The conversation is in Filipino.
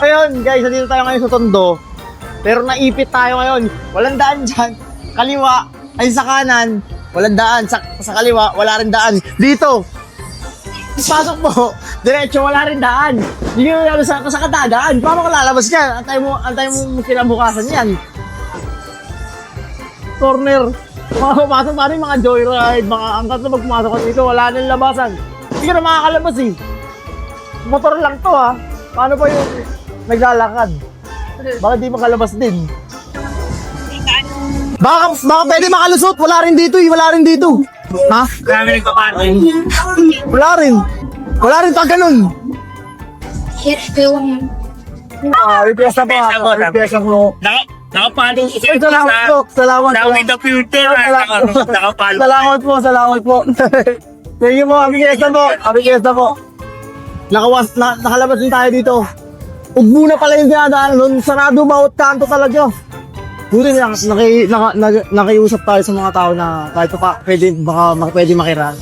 Ngayon, guys, nandito tayo ngayon sa Tondo. Pero naipit tayo ngayon. Walang daan dyan. Kaliwa, ay sa kanan. Walang daan. Sa kaliwa, wala rin daan. Dito. Pasok mo. Diretso, wala rin daan. Hindi nyo lalo sa katadaan. Paano ka lalabas ka? Antay mo kinabukasan yan. Corner. Pumasok pa rin mga joyride, mga angkat na magpumasok ka dito. Wala nang labasan. Hindi ka na makakalabas eh. Motor lang to ha. Paano pa yung naglalakad? Baka di makalabas din. Baka pwede makalusot. Wala rin dito eh. Wala rin dito. Ha? Marami nagpaparking. Wala rin. Wala rin pag ganun. Request na po ako. Request na po. Nakapaling isa Salamat po. Salamat po. With the future. Nakapaling. Salamat po. Salamat po. Thank you po. Request na po. Request na po. Nakalabas din tayo dito. Ugbo na pala yung dinadaan nun. Sarado bawat kanto talaga. Buti nakiusap tayo sa mga tao na kahit pa pwede makiran.